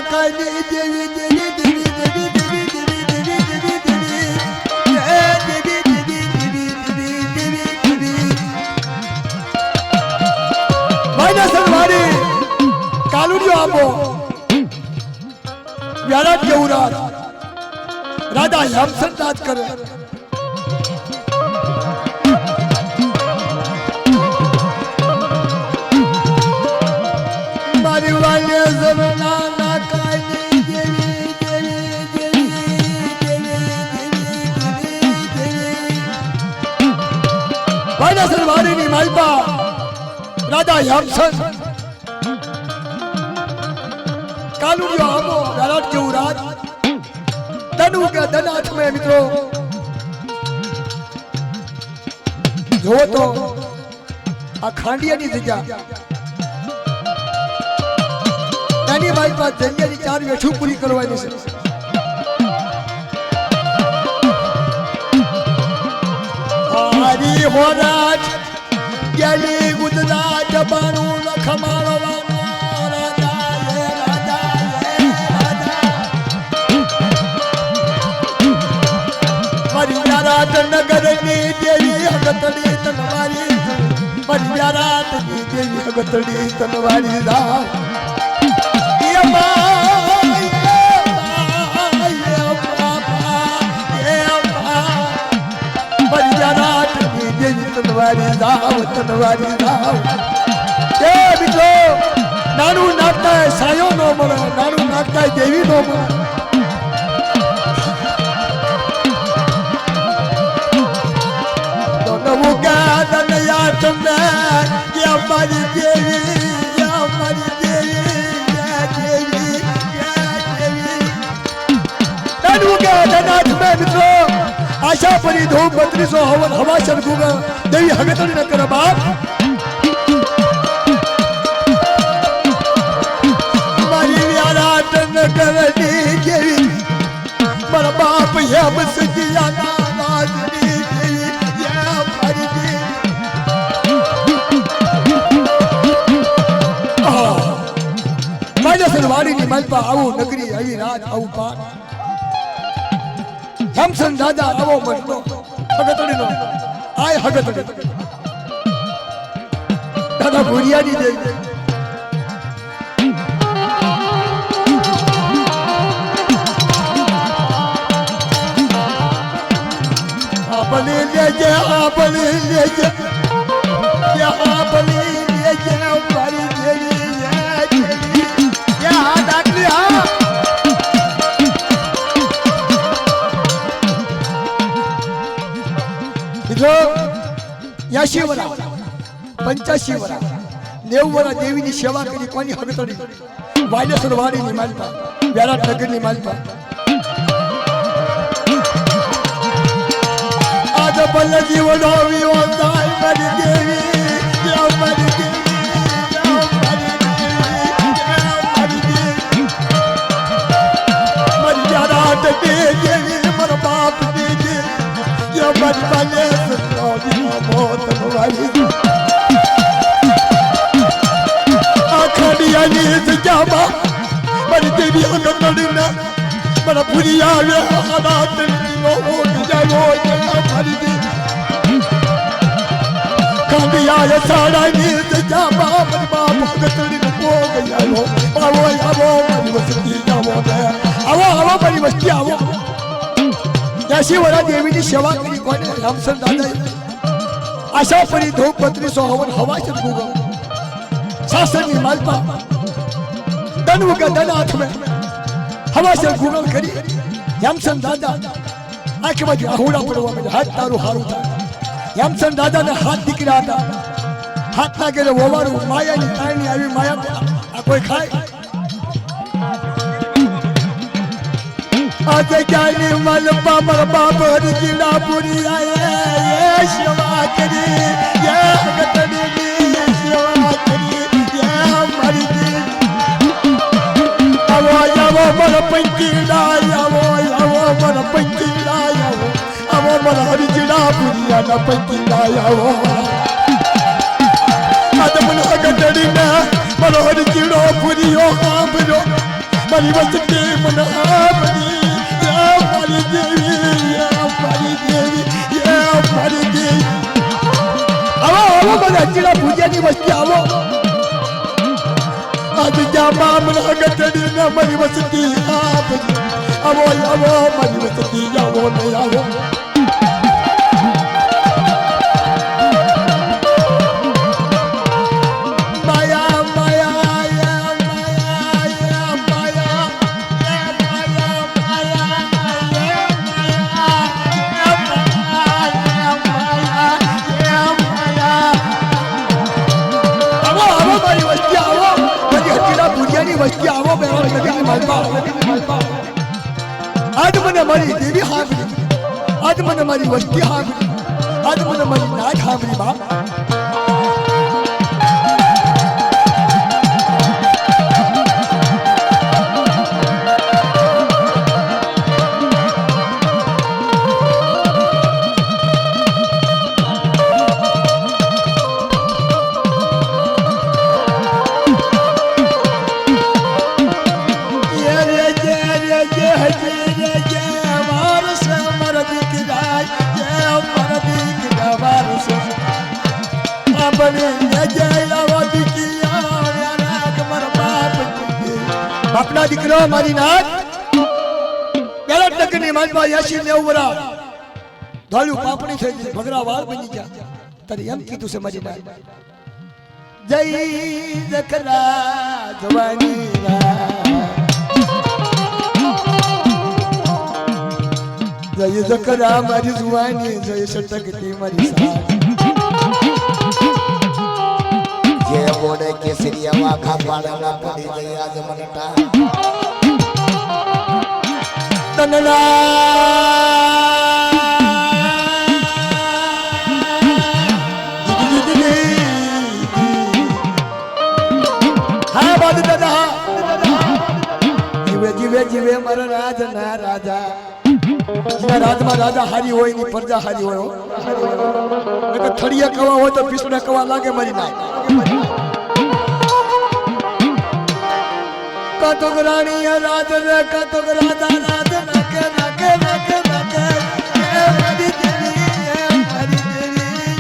કાલી દેવી દેવી દેવી દેવી દેવી દેવી દેવી દેવી દેવી દેવી દેવી દેવી દેવી દેવી ભાઈના સરવારી કાલુડિયો આપો વ્યારાટ કેવરાજ રાજા હેમસન રાજ કરે મારી વાલે જમના ના કાલી દેવી દેવી દેવી દેવી દેવી દેવી ભાઈના સરવારીની માલપા રાજા હેમસન કાલુડિયો આપો વ્યારાટ કેવરાજ ધનુ કે ધનાથ में મિત્રો જો તો આ ખાંડિયાની જગ્યા નાની બાઈ પાસે જગ્યાની 4 વેઠું પૂરી કરવાની છે હરી હોરાજ ગેલી ગુજરાત બાનું લખમાળવાનો નગરની દેવી અગતડી તનવારી પરિયારાતની દેવી અગતડી તનવારી રા એ માય પરિયારાતની દેવી તનવારી રા એ બીજો નાનું નાખતા સાયો નો મળે નાનું નાખતા દેવી નો મળે તમને કે અમારી દેવી અમારી દેવી મિત્રો આશા પરી ધૂપ 3200 હવન હવાસર ગુગા દેવી હગતડી ન કરે બાપ મારી વ્યારાટ ન કરતી જેવી મારા બાપ હેમ સજીયાના રાજની સરવાડીની માલપા આવું નગરી આવી રાત આવું પાર હેમસન દાદા આવો મરતો હગતડીનો આય હગતડી દાદા ભુરિયાની દે આપને લેજે આપને લેજે આપને લેજે મારી દેવી યાશી વરા 85 વરા 90 વરા દેવીની સેવા કરી કોની હગતડી વાયલેશ્વર વાડીની માલપા વ્યારાટ નગરની માલપા આજ બલ જીવન હોવી ઓતાય મારી દેવી મારી દેવી મારી વ્યારાટ દેવી મારા બાપ દેવી મારી બાલે આખાડિયાની જગ્યામાં મારી દેવી અગતડીને મારા ભૂરી આવ્યા અનાથની મારી દેવી ખાંડિયા સાડાની જગ્યામાં મારી બાપ અગતડીને ગયા આવો આવો મારી વસ્તી આવો આવો મારી વસ્તી આવો યાશી વરા દેવીની સેવા કરી કોને હેમસન દાદાએ આશા પરી ધૂપ 3200 હવન હવાસર ગુગા સાસરની માલપા ધનુ કે ધનાથ में હવાસર ગુગલ કરી હેમસન દાદા આંખ બાજુ આહુડા પડવા માંડ્યા હાથ તારું હારું થાય હેમસન દાદાને હાથ દીકરા હતા હાથના ઘેરે વવારું માયાની તાયની આવી માયા આ કોઈ ખાય આજે ક્યાંની માલપા મારા બાપ હરજીડા પૂરી આયે સેવા કરી હગતડીની સેવા કરી મારી દેવી આવો આવો મારા પંકીડા આવો મારા પંકીડા આવો મારા હરજીડા પૂરી આના પંકીડા આવો આજ મને હગતડીને મારો હરજીડો પૂરીઓ સાંભળ્યો મારી વસ્તી મને આપની મારી દેવી મારી દેવી મારી દેવી આવો આવો બધા ચીડા ભૂજ્યાની વસ્તી આવો આજ જામા મને ગટડી ને મારી વસ્તી આપની આવો આવો મારી વસ્તી આવો ને આવો વસ્તી આવો બેવા નદીની માલપા આજ મને મારી દેવી હાંભળી આજ મને મારી વસ્તી હાંભળી આજ મને મારી નાચ હાંભળી બા બાપના દીકરો મારી નાથ પેલા ટકની માલપા 80-90 વરા ધોળું પાપણી થઈ ગઈ ભગરા વાળ બની ગયા તારે એમ કીધું છે મારી નાથ જય જકરા જવાની જય જકરા મારી જુવાની જય સટકતી મારી સાથ જે બોડે કેસરિયા વાખા પાડલા પડી ગઈ આજ મનટા તનના હા બાદ દાદા જીવે જીવે જીવે મારા રાજ ના રાજા રાજમાં રાજા હારી હોય ની પ્રજા હારી હોય થળિયા કવા હોય તો પીસના કવા લાગે મારી ના કતોક રાણી રાજ રે કતોક રાજા રાજ નાકે નાકે નાકે નાકે એ મારી દેવી એ મારી દેવી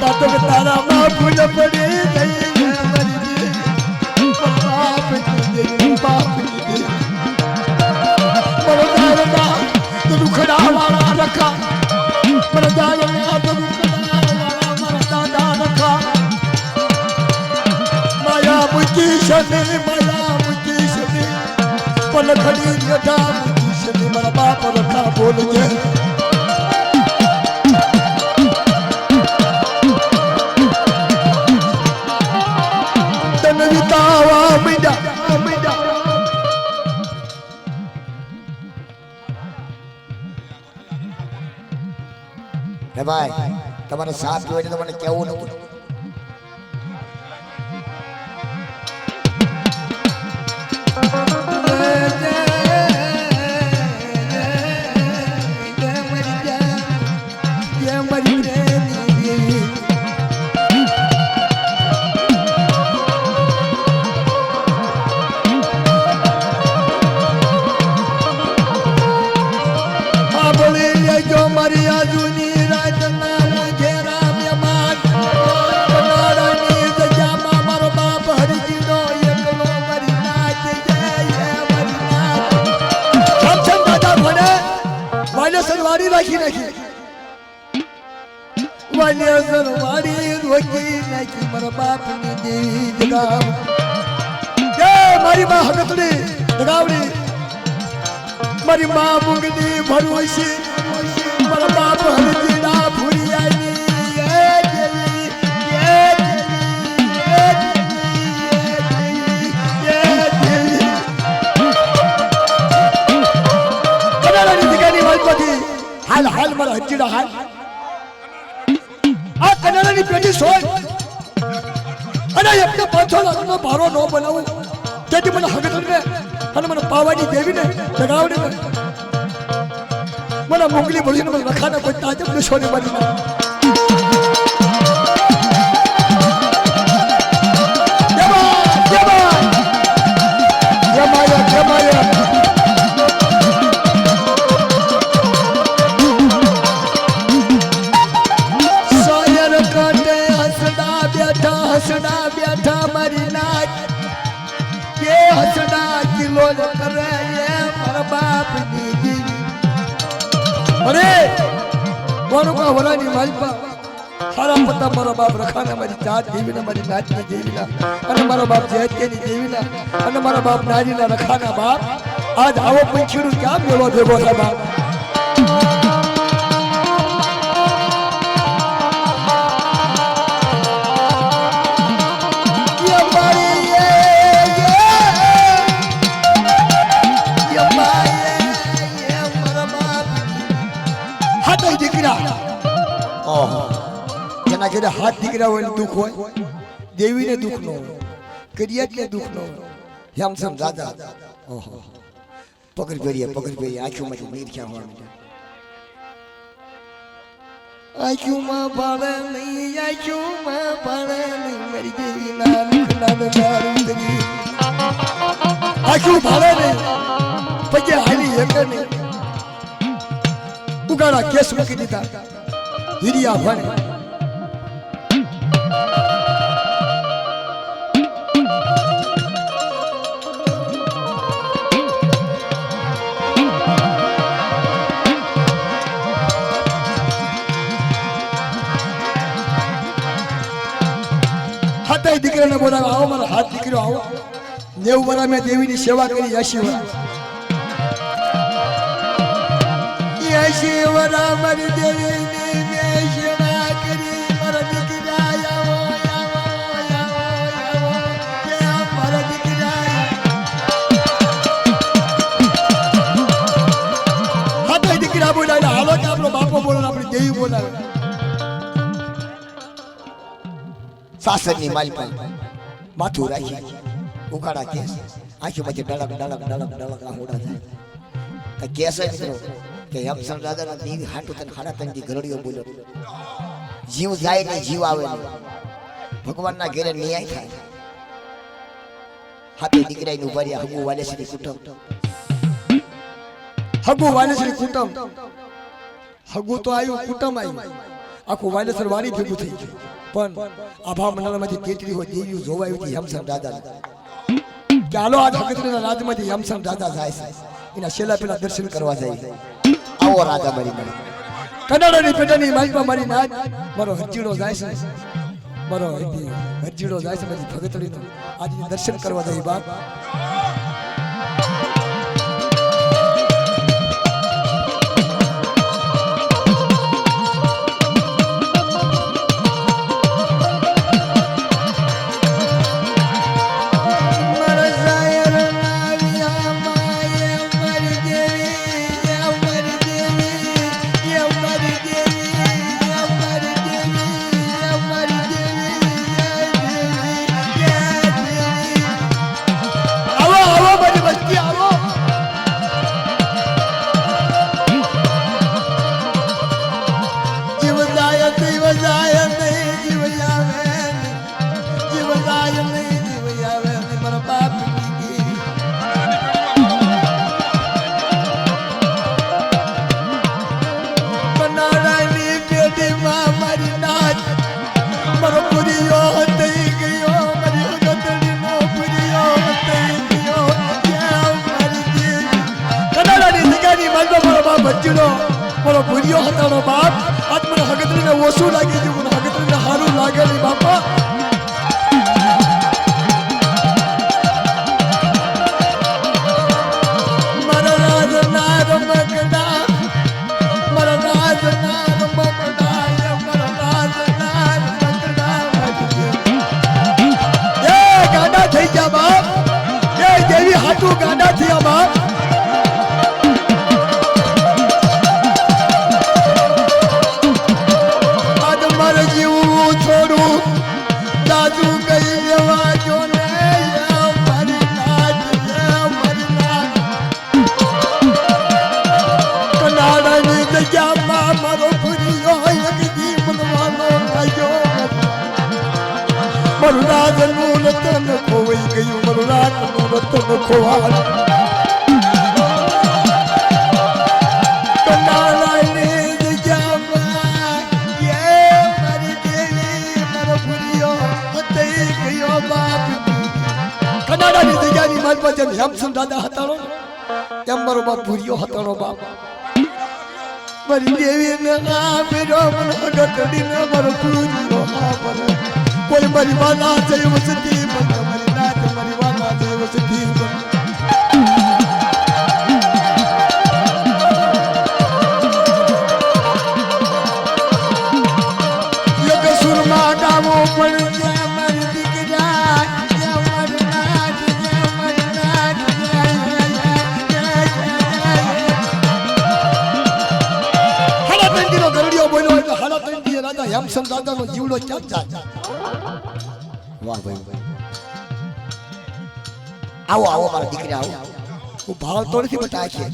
કતોક તારા માં ફૂલ પડી ગઈ મારી બાપ દેવી બાપ દેવી મરદાના દુખડા વાળા રખા મરદાના માયા મુકી શને પલખડી જટા મુકી શને મારા બાપ રખા બોલજે તને વિતાવા મીડા હે ભાઈ તમારે સાથ હોય તો મને કેવું નથી વાડી રાખી નાખી વાલિયા સરવાડી રોકી નાખી મારા બાપની દેવી જગાવ કે મારી માં હગતડી જગાવડી મારી માં મુંગની ભરવશી મારા બાપ હરજીડા ભૂરી આવી એ દેવી એ દેવી એ દેવી કનાડાની દીકરાની વાલપતિ હાલ હાલ મારા હજીડા હાલ આ કનાડાની પેટી સોય અને એકને 500 લાખનો ભારો ન બનાવું તેથી મને હગતને અને મને પાવાની દેવીને જગાવડી મને મોગલી ભરીને મને રખાને કોઈ તાજબ નશોને મારી અરે વાનુકા વરાની માલપા હારા પતા મારો બાપ રખાના મારી ચાર દેવીના મારી નાચની દેવીના અને મારો બાપ જયત્યની દેવીના અને મારા બાપ નારીના રખાના બાપ આજ આવો પંખીડું ક્યાં મેળો ભેગો છે બાપ જેના ઘરે હાથ દીકરા હોય દુઃખ હોય દેવીને દુઃખ ન હોય કરિયાતને દુઃખ ન હોય હેમસમ દાદા ઓહો પકડ ભરીએ આંખોમાંથી નીર ક્યાં હોવા આંખોમાં ભાડે નહીં મારી દેવીના આંખો ભાડે નહીં પગે હાલી એક નહીં ઉગાડા કેસ મૂકી દીધા હિરિયા ભણે હાથે દીકરાને બોલાવે આવો મારા હાથ દીકરો આવો 90 વર્ષ મેં દેવીની સેવા કરી 80 વર્ષ મારી દેવીની મેં સેવા કરી મારા દીકરા મારા દીકરા હાથે દીકરા બોલાવે હાલો કે આપણો બાપો બોલાવે આપણી દેવી બોલાવે સાસરની માલપા માથું રાખી ઉકાળા કેસ આંખોમાંથી ડળક હોડા થાય કેસ જ કે હેમસમ દાદાના દીવ હાટુ તને ખાડા તંગી ઘરડીઓ બોલ્યો જીવ જાય ને જીવ આવે ને ભગવાનના ઘેરે ન્યાય થાય હાથે દીકરાઈને ઉભા રહ્યા હગુ વાલેશ્રી કુટુંબ હગુ તો આવ્યું કુટુંબ આવ્યું આખું વાલેશ્વર વારી ભેગું થઈ ગયું પણ આભા મંડળમાંથી કેટલી હોય દેવીઓ જોવાયું હતી હેમસમ દાદા ચાલો આજ હકીકતના રાજમાંથી હેમસમ દાદા જાય છે એના છેલ્લા પેલા દર્શન કરવા જાય આવો રાજા મારી કનાડાની પેટાની માલપા મારી નાચ મારો હરજીડો જાય છે મારો હરજીડો જાય છે મારી ભગતડીનો આજે દર્શન કરવા જાય બાપ મારો ભૂરિયો હતાનો બાપ આજ મને હગતરીને ઓછું લાગી ગયું મને હગતરીને સારું લાગે નહીં બાપા મારા રાજના રમકડા એ ગાડા થઈ ગયા બાપ એ દેવી હાટુ ગાડા થયા બાપ મરુરાજનું રતન ખોવાઈ ગયું મરુરાજનું રતન ખોવાય કનાડાની જગ્યામાં મારી દેવી મારો ભૂરિયો હતઈ ગયો બાપ કનાડાની જગ્યાની મારી પાસે હેમસમ દાદા હતાનો એમ મારો બાપ ભૂરિયો હતાનો બાપ મારી દેવીને આ મેરો મન ગટડીને મારો સૂજીનો આ પર કોઈ મારી વાલા જય વસતી મન મારી નાચ મારી વાલા જય વસતી યગ સુરમાં ગાવો પણ મારી દીકરા રાજા હેમસન દાદાનો જીવડો ક્યાં જાય વાહ ભાઈ આવો આવો મારા દીકરા આવો હું ભાવ તો નથી બતા છે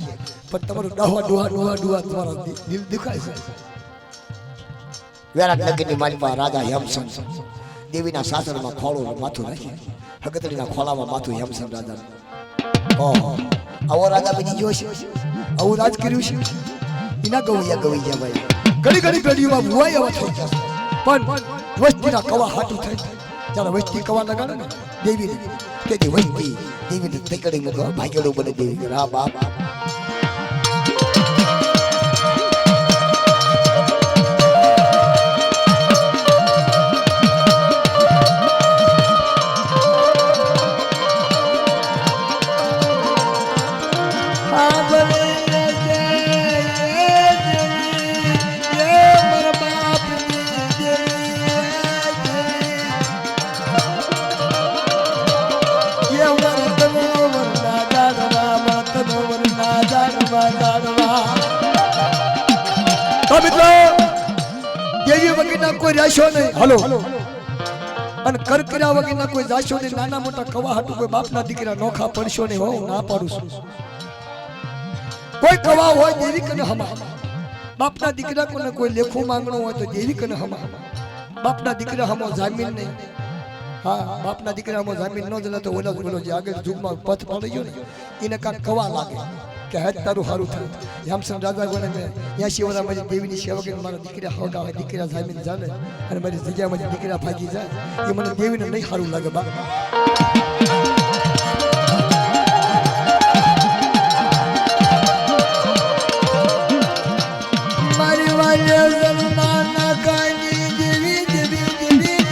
પણ તમારું ડોહા તમારો દિલ દુખાય છે વેરાટ નગરની માલિકા રાજા હેમસન દેવીના સાસરમાં ખોળો માથું રાખી હગતડીના ખોળામાં માથું હેમસન રાજા ઓહો આવો રાજા બની ગયો છે આવું રાજ કર્યું છે એના ગવૈયા ભાઈ ઘડી ઘડીમાં ભુવાઈ આવા થઈ જશે પણ વસ્તીના કવા હાટું થઈ જ્યારે વસ્તી કવા લગાડે ને દેવી તેથી વસ્તી દેવીને તકડી મૂકો ભાગ્યડો બને દેવી હા બાપ કોઈ રાશો નહીં હલો અને કરકરા વગરના કોઈ જાશો નહીં નાના મોટા કવા હાટું કોઈ બાપના દીકરા નોખા પડશો નહીં હો ના પાડું છું કોઈ કવા હોય દેવી કને હમા બાપના દીકરા કોને કોઈ લેખું માંગણો હોય તો દેવી કને હમા બાપના દીકરા હમો જામીન નહીં હા બાપના દીકરા હમો જામીન ન જલા તો ઓલો જે આગળ જુગમાં પથ પડી ગયો ને એને કાંક કવા લાગે કે હજ તારું સારું થયું હેમસન રાજા ગણે મેં 80 વર્ષ મારી દેવીની સેવા કરીને મારા દીકરા હગાવે દીકરા જામીન જાને અને મારી જગ્યામાં દીકરા ભાગી જાય એ મને દેવીને નહીં સારું લાગે બા મારી વાલી જન્માના કાની દેવી દેવી દેવી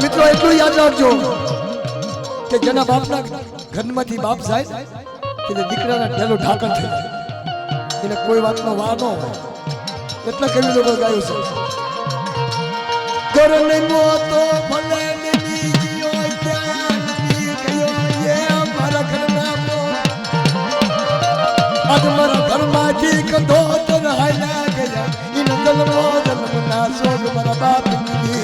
મિત્રો એટલું યાદ રાખજો કે જેના બાપના ઘરમાંથી બાપ જાય એટલે દીકરાના ઢેલો ઢાકણ થઈ જાય એને કોઈ વાતનો વાર ન હોય એટલા કેવી લોકો ગાયું છે ઘરને મોતો ભલે નીજીયો ત્યાં ગયો એ મારા ઘરના મો આજ મારા ઘરમાંથી કદો તર હાલ્યા ગયા ઇન જન્મના સોગ મારા બાપની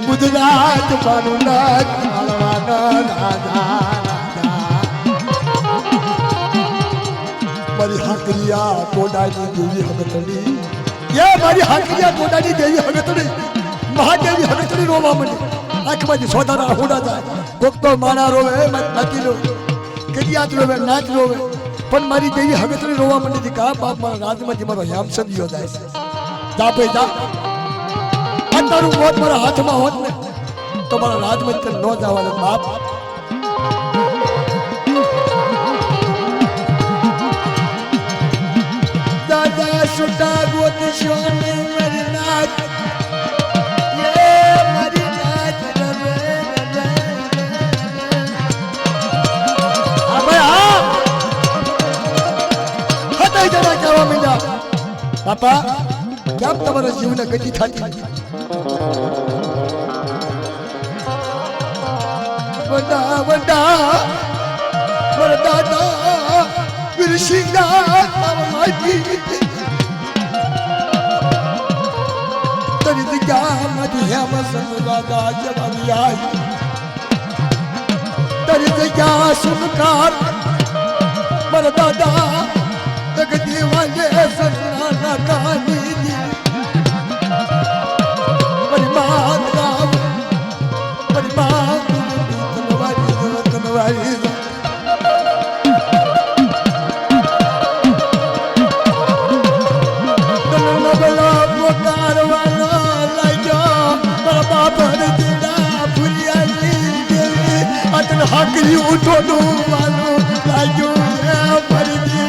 ગુજરાત મારું નાચ મારી હાકરિયા કોડાની દેવી હગતડી મારી હાકરિયા કોડાની દેવી હગતડી મહાદેવી હગતડી રોવા માંડી આંખમાંથી સોદાના હોડા જાય કોક તો માણા રોવે નાચી રોવે કડિયાત રોવે નાચ રોવે પણ મારી દેવી હગતડી રોવા માંડી હતી કા બાપ મારા રાજમાંથી મારો હેમસન યોજાય છે જા ભાઈ જા તારું મોત મારા હાથમાં હોત ને તો મારા રાજમત ન જવાનો બાપ દાદા સુટા ગોત શોને મારી નાચ મારી નાચ હા ભાઈ હા હટાઈ જરા કહેવા મીંડા બાપા કેમ તમારા જીવને ગતિ થતી વડા વડા દાદા વિરસિંગા તરી રાજા મધ હેમ સંગ રાજા જવાબી આય તરી જગ્યા સુનકાર મર દાદા જગતી વાંજે સરના ના કાની મરી માત રામ મરી માત તનવારી હાકરી ઉઠોનું વાલું લાગ્યું ફરીથી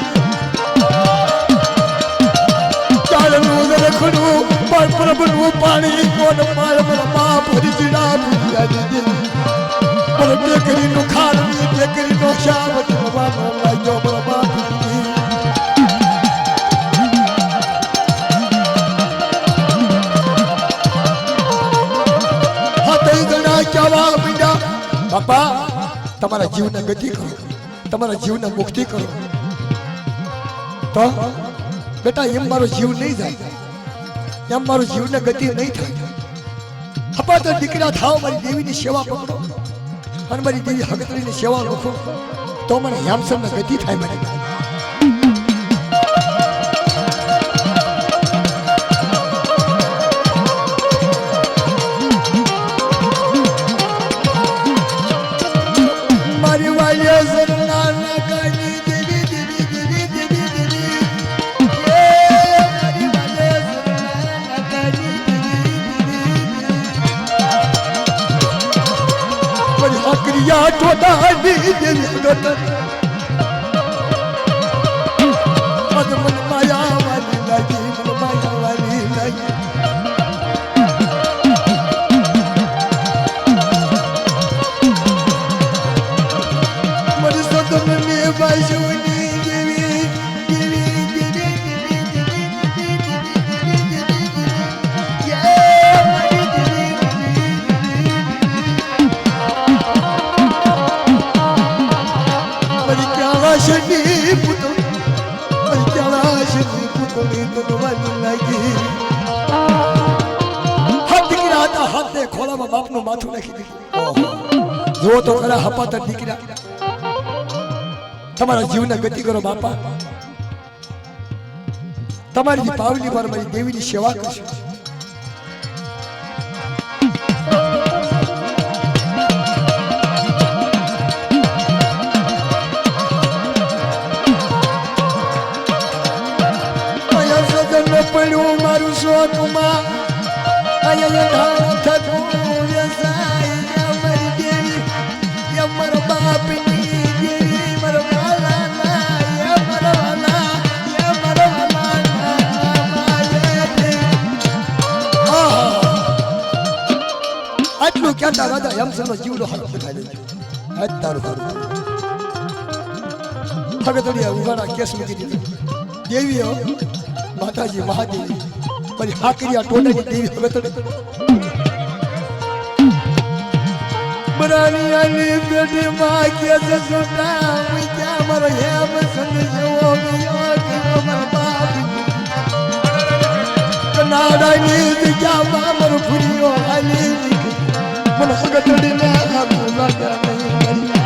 ચાલનું રખડું પણ પ્રભુનું પાણી કોણ માર બાપ હરીજીના ભૂલિયા દીધી પણ ટેકરીનું ખાડવી ટેકરીનો શામ ચડવાનો લાગ્યો મારા બાપ હાથે જણા કહેવા મીડા બાપા તમારા જીવને ગતિ કરો તમારા જીવને મુક્તિ કરો તો બેટા એમ મારો જીવ નહીં જાય એમ મારો જીવને ગતિ નહીં થાય હપા તો દીકરા થાવ મારી દેવીની સેવા પકડો અને મારી દેવી હગતરીની સેવા રાખો તો મને હેમસમને ગતિ થાય મને ટોટા મન માયા વાલી લાગી મન માયા વાલી લાગી મારી સદન ને બાજુની દેવી શની પુતો મરિયાલા શની પુતો ની તનવાની લાગી હાથ દીકરા હાથે ખોલામાં બાપનું માથું નાખી દીધું જો તો ખરા હપાતા દીકરા તમારા જીવને ગતિ કરો બાપા તમારી પાવલી પર મારી દેવીની સેવા કરશો પડ્યું મારું શોકમાં અહીંયા થતું વ્યસાય મારી દેવી મારા બાપની દેવી મારા વાલા આટલું કહેતા રાજા હેમસનનો જીવનો હાથ દેખાઈ દેજો આજ તારું હારું હવે થોડી ઉગાડા કેસ મૂકી દીધું દેવીઓ માતાજી મહાદેવી મારી હાકરિયા ટોટાની દેવી હવે તો બરાનિયાની બેટી માં કે છે સોટા મુક્યા મારો હેમ સંગ જેવો ગયો કે મારા બાપ કનાડાની જગ્યામાં મારો ફૂલ્યો હાલી મને સગતડીને આપું લાગ્યા નહીં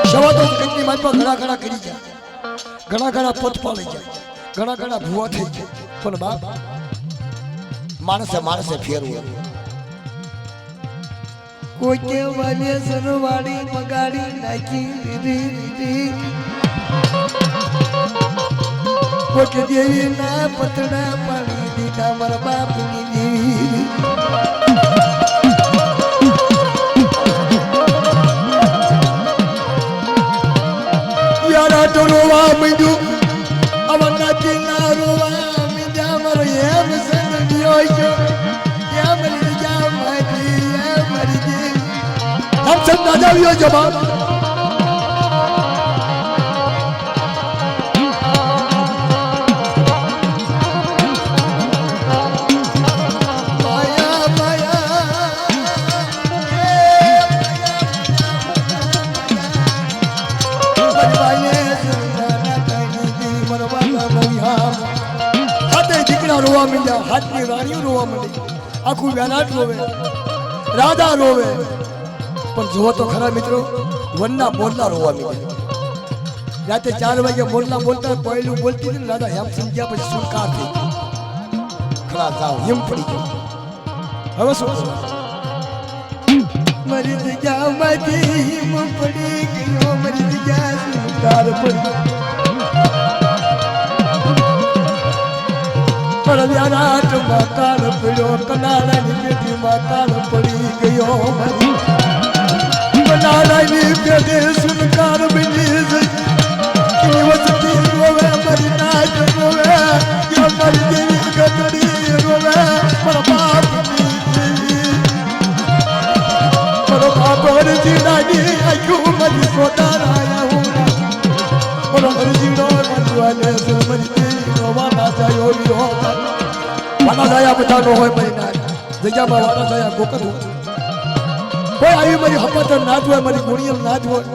સવા તો કંઈકની માનમાં ઘણા કરી ગયા ઘણા પોત પાડી ગયા ઘણા ભૂવા થઈ ગયા પણ બાપ માણસે ફેરવું કોઈ કે વાલે સરવાડી મગાડી નાખી દીધી કોઈ કે દેવી ના પતડા પાડી દીધા મારા બાપની દેવી યારા તો રોવા માંડ્યું जवाब રોવા માંડ્યા હાથની રાણીઓ રોવા માંડી આખું વ્યાનાટ રોવે, રાધા રોવે. પણ જુઓ તો ખરા મિત્રો, વનના મોરલા રોવા મીડ્યા. રાતે 4 વાગે મોરલા બોલતા, પહેલું બોલતી હતી ને રાધા એમ સમજ્યા, પછી સુનકાર થઈ ગઈ. ખરા જાવ એમ પડી ગયો. હવે શું કરવું? મારી જગ્યામાંથી હિમ પડી ગયો, મારી જગ્યા સુનકાર પડી. પણ વ્યાનાટમાં કાળ પડ્યો, કનારાની પેટીમાં કાળ પડી ગયો. મારી કનારાની પેટે સુનકાર બની જઈ. વસતી રોવે, મારી નાચ રોવે, મારી દેવી ગતડી રોવે, મારા બાપની દેવી, મારો બાપ હરજીડાની આખું મારી સોટારાયા હું, મારો હરજીડો મારવાને છે, મારી દેવી રોવાના જાય ઓલી વાના જાય બધા નો હોય. મારી નાચ જગ્યામાં વાના જાય ગોકત હોય. કોઈ આવી મારી હપાતર નાચ હોય, મારી ગુણિયલ નાચ હોય.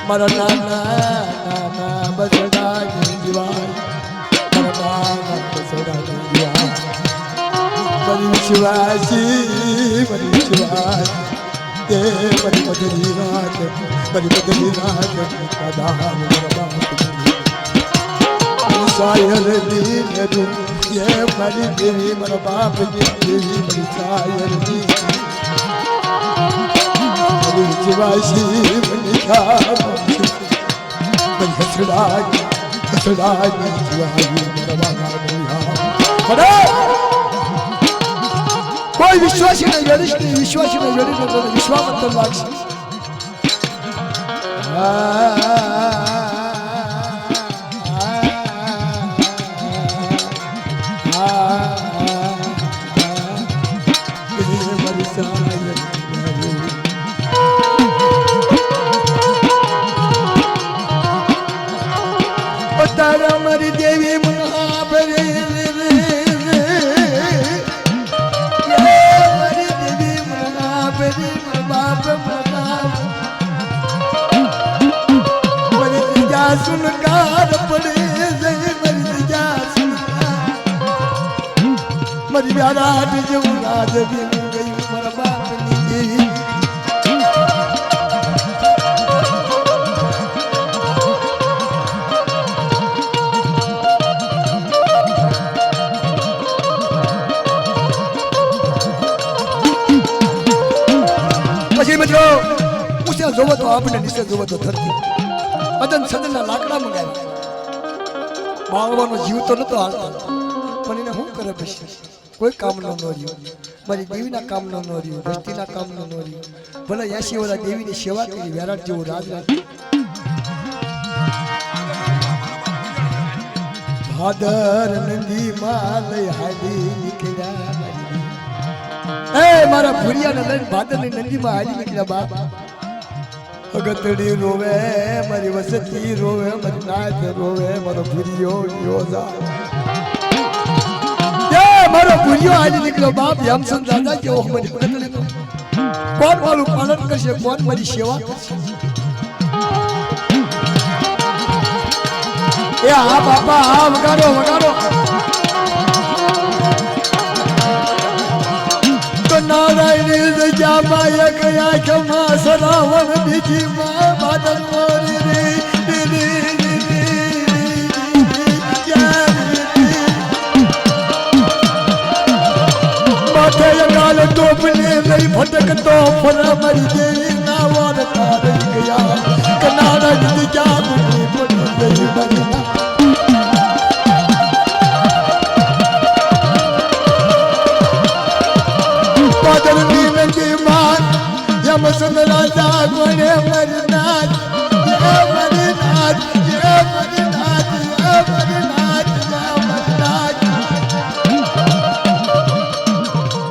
મારા નાના બસડાની જીવાય, મારા નાના બસડાની જીવાય. મારી વિશ્વાસી, મારી વિશ્વાસ તે મારી બદલી રાત, મારી બદલી રાત સાયરની મેરું એ મારી દેવી, મારા બાપની દેવી, મારી સાયરની જીવાશી મનિકા મન હસડાય હસડાય જીવાયું મારા કોઈ વિશ્વાસી ને જડીશ ને વિશ્વાસી ને જડીને તો વિશ્વાસ અંતર લાગશે. મારી દેવી મના ભરે, મારી દેવી મના ભરે, બાપ મના મારી ત્રીજા સુનકાર પડે, મારી ત્રીજા સુનકાર મારી વ્યારાટ જેવું રાજ ભેગું ગયું મારા બાપની દેવી. મિત્રો ઉસે જોવો તો આપણે નીચે જોવો તો ધરતી અદન સદનના લાકડા મંગાવ્યા. બાળવાનો જીવ તો નતો હાલતો, પણ એને શું કરે પછી? કોઈ કામનો ન રહ્યું, મારી દેવીના કામનો ન રહ્યું, વસ્તીના કામનો ન રહ્યું. ભલે 80 વર્ષ દેવીની સેવા કરી, વિરાટ જેવું રાજ રાખ્યું. ભાદર નંદી માં લઈ હાલી નીકળ્યા એ મારા ભુરિયા ને લઈને ભાદર ની નંદી માં હાલી નીકળ્યા બાપ અગતડી રોવે મારી વસતી રોવે મારી નાથ રોવે મારો ભુરિયો યોજા એ મારો ભુરિયો હાલી નીકળ્યો બાપ યમસન દાદા કેવો મારી અગતડી કોણ મારું પાલન કરશે કોણ મારી સેવા કરશે એ હા બાપા હા વગાડો વગાડો તો નારાયણ જામાં એક આંખમાં સરાવણ બીજી માં બાદલ મોરી રે માથે ગાલ ટોપને લઈ ફટકતો ફરા મારી દેવી ના વાર તારી ગયા કનારાયણ જામની પડી ગઈ બના યમસન રાજા કોને મરનાથ જય મરનાથ જય મરનાથ જય મરનાથ જય મરનાથ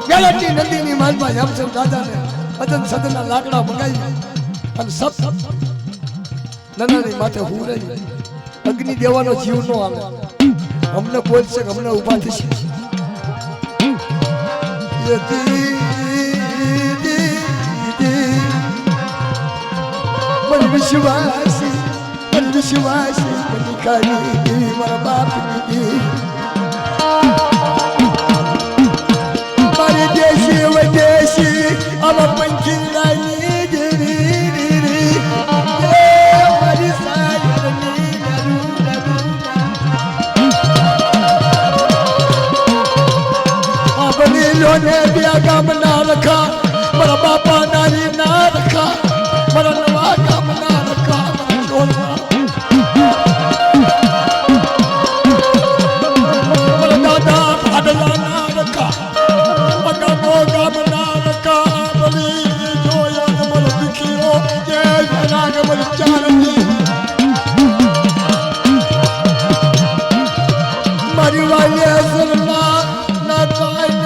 ગલતી નદીની માલમાં યમસન રાજાને અદન સદનના લાકડા મંગાવી અને સબ નનાની માથે હું રહી અગ્નિ દેવાનો જીવ નો આવે અમને બોલશે અમને ઉભા થશે વિશ્વાસી વિશ્વાસી મનિકાની દેવી મારા બાપની દેવી મારી દેશી વદેશી આવા પંખી રાની દેવી મારી સાયરની આપણી લોને બે ગામ ના રખા મારા બાપા નારી ના રખા મારા નવા ગામ ના રખા મારા ટોલમાં મારા દાદા ભાડલા ના રખા ગામો ગામ ના રખા બલી જોયા ને મારો દીકરીઓ જે નાગ મારી ચારતી મારી વાલી અસરના ના તાઈ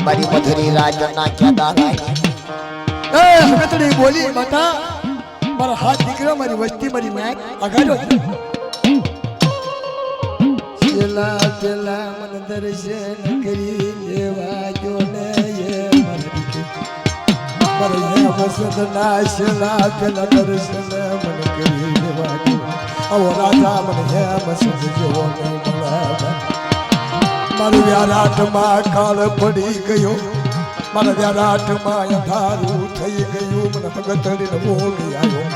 મારી મધુરી રાજના ક્યાં દાદા એ હકતડી બોલી માતા મારા હાથ દીકરા મારી વસ્તી મારી નાક અગાડો છેલા છેલા મન દર્શન કરી લેવા જો ને એ મારી મારા વસદ ના છેલા છેલા દર્શન મન કરી લેવા જો આવો રાજા મને હે વસદ જો ને બરાબર મારું વ્યારાટમાં કાળ પડી ગયો મારા વ્યારાટમાં અંધારું થઈ ગયું મને ભગતડીને ભોગી આવ્યો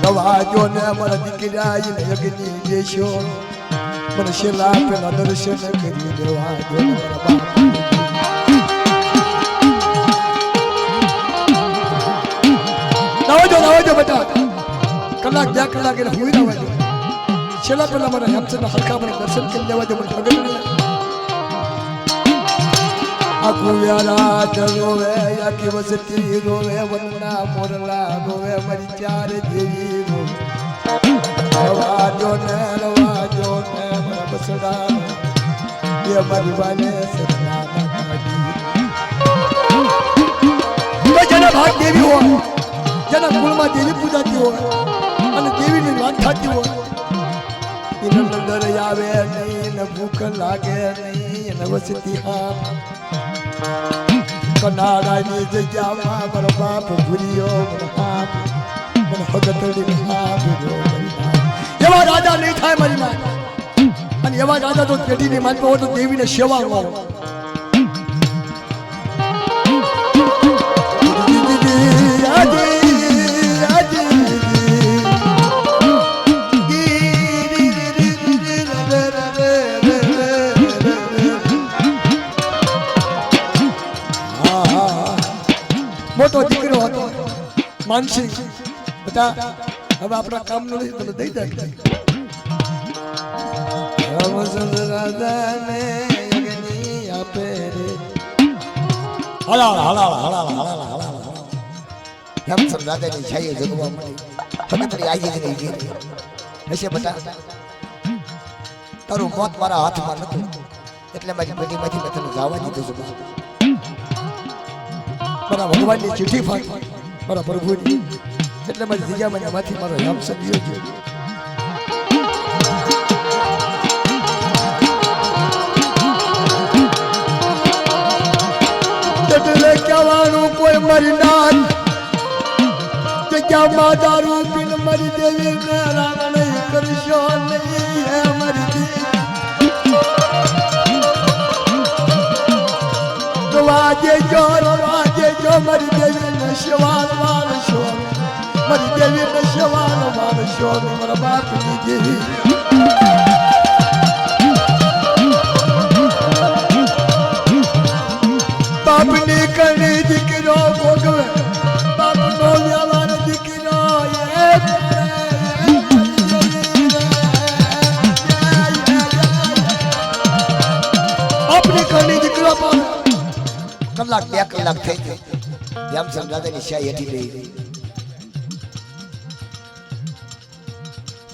દવાજો ને મારા દીકરા અગ્નિ દેશો મને છેલ્લા પેલા દર્શન કરી દેવાજો મારા બાપ નવાજો બેટા કલાક 2 કલાક એટલે હુઈ નવાજો છેલ્લા પેલા મારા હેમચંદ હલકા મને દર્શન કરી દેવાજો મને ભગતડી આખું વ્યારાટ રોવે આખી વસતી રોવે વનના મોરલા રોવે મારી ચાર દેવી રોવે રવાજો ને મારા બસડા એ મારી વાલે સરના જેના ભાગ દેવી હોય જેના કુળમાં દેવી પૂજાતી હોય અને દેવીની વાત થતી હોય એને નંદર આવે નહીં ને ભૂખ લાગે નહીં એને વસતી હા કનાડાની જગ્યામાં મારો બાપ ભૂલ્યો મને બાપ મને હગતડી બાપ એવા રાજા નહીં થાય મારી માં અને એવા રાજા તો પેઢીની માનતો હોય તો દેવીને સેવા કરો માનસિંહ બેટા હવે આપણા કામનું નહીં તમે દઈ દે રામચંદ્ર રાજાને યજ્ઞી આપે રે હલાલ હલાલ હલાલ હલાલ હલાલ હેમચંદ રાજાની છાયો જગવા મળી ફગતરી આવી જ નહીં ગઈ હશે બટા તારું મોત મારા હાથમાં નતું એટલે મારી પેટીમાંથી મેં તને જવા દીધું છે મારા ભગવાનની ચિઠ્ઠી ફાટી મારા પ્રભુની એટલે મારી જીજા મને માંથી મારો હેમચંદ ગયો છે એટલે કહેવાનું કોઈ મરી ના જગ્યામાં દારૂ પીને મરી દેવી ને રામ નહીં કરશો નહીં હે મરી વાજે જો મરી દેવી ને શિવાલ માણસો મરી દેવી ને શિવાલ માણસો મારા બાપની દેવી બાપની કણી દીકરો ભોગવે બાપનો વ્યવહાર દીકરો બાપની કણી દીકરો કલાક 2 કલાક થઈ ગઈ હેમચંદ રાજાની છાય હેઠી રહી ગઈ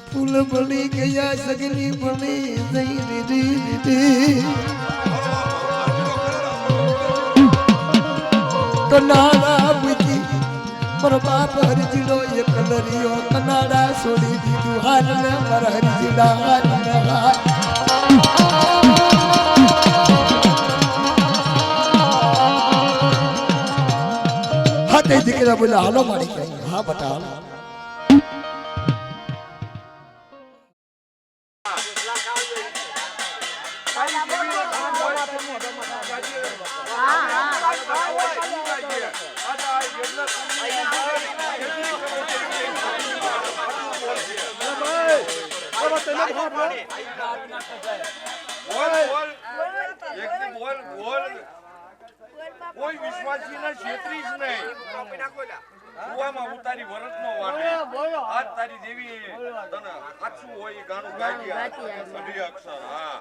ફૂલ બની ગયા સગની બની જઈ દીદી કનાડા મૂકી મારો બાપ હરજીડો એ કલરિયો કનાડા છોડી દીધું હાલ ને મારા હરજીડા હાલ ને હાલ હાથે દીકરા બોલા હાલો મારી કઈ હા બટા હાલો કોઈ વિશ્વાસી ના છેતરી જ નહીં કુવામાં ઉતારી વરસ નો વાટે આજ તારી દેવી તને સાચું હોય એ ગાણું ગાઈ અઢી અક્ષર હા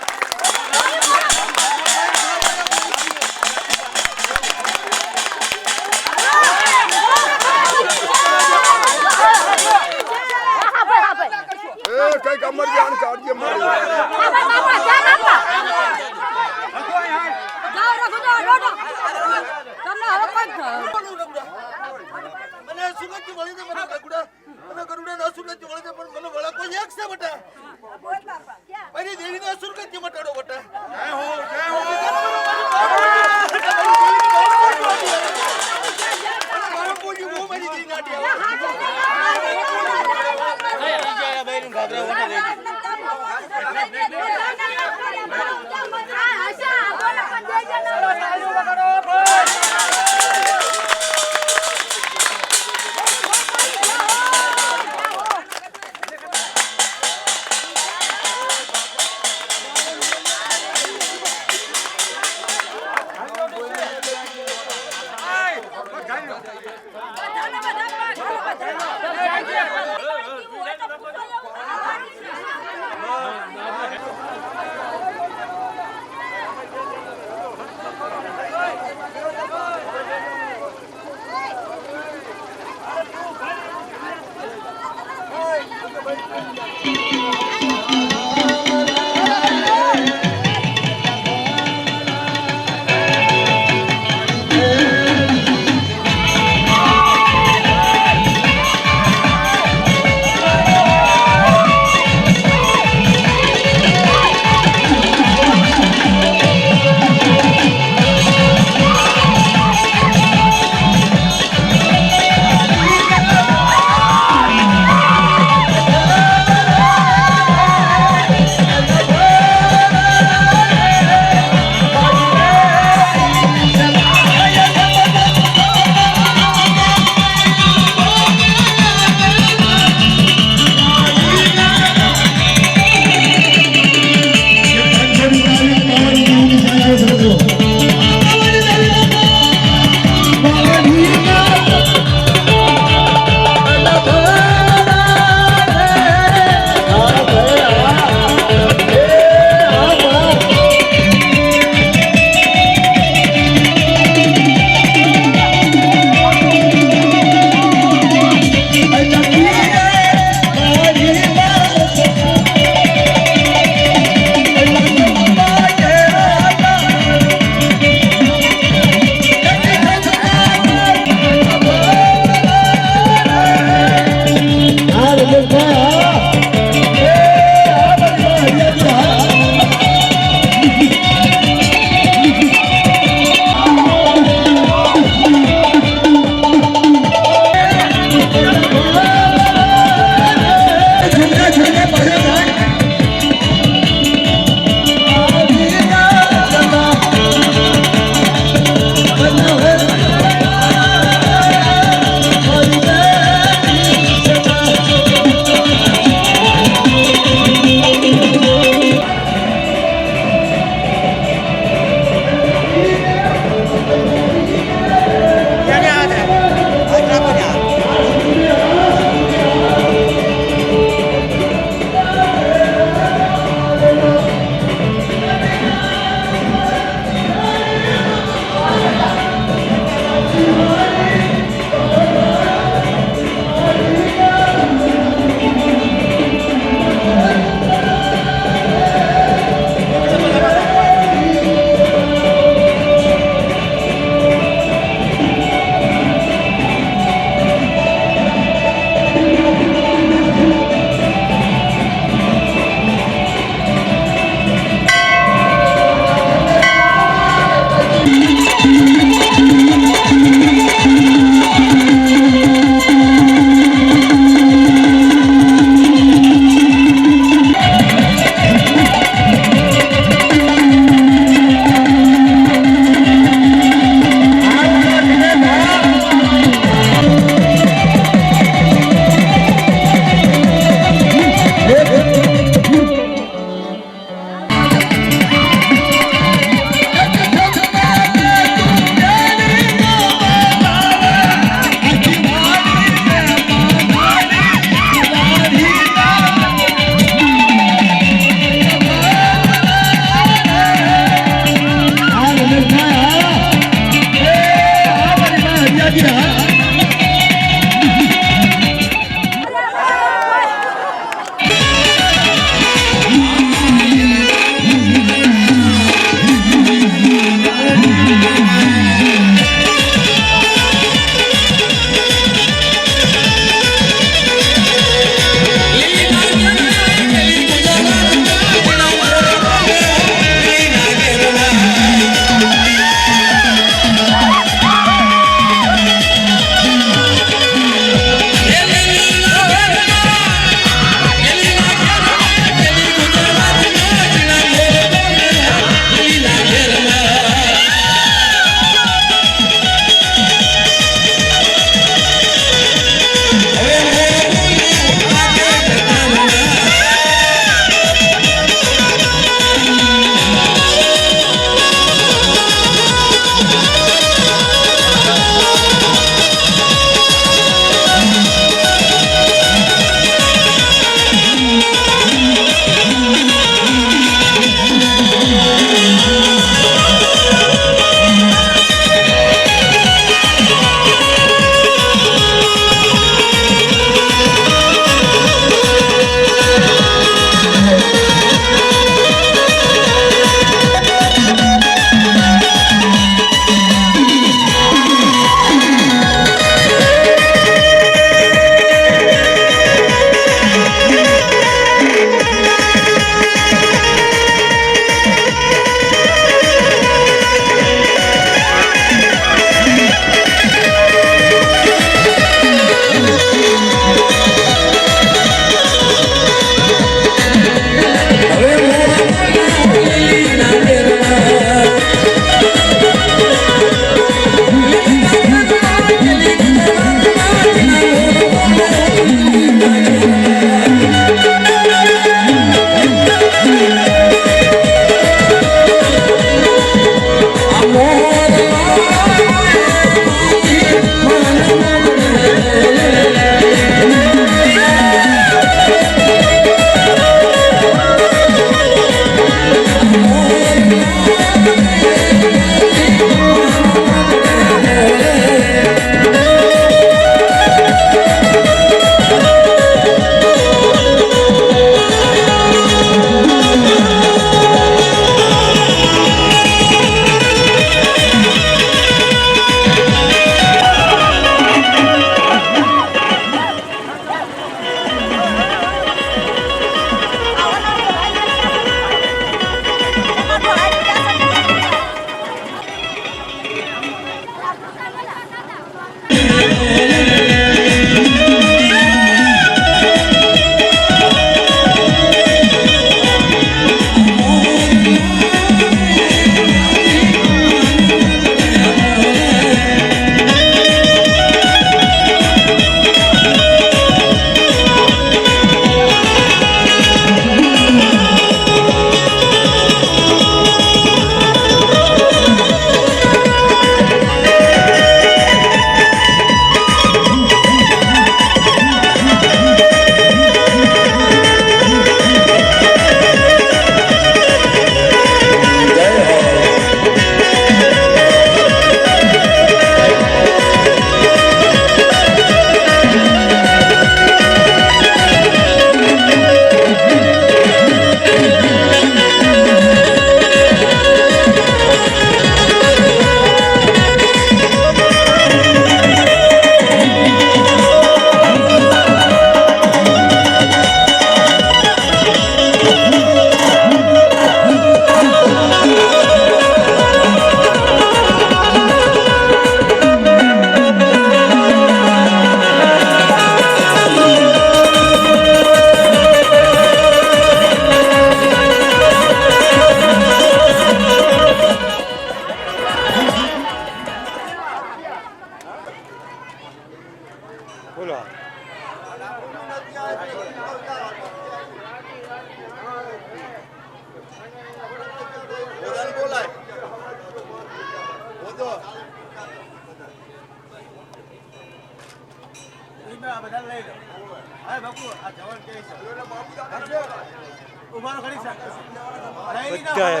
બધા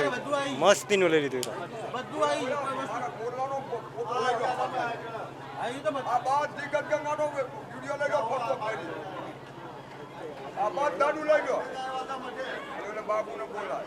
મસ્તીનું લઈ લીધું આ બાદ દિગ્ગજ ગંગાનો વિડિયો લઈ ગયો ફોટો પાડી આ બાદ દાડુ લઈ ગયો એટલે બાબુને બોલાય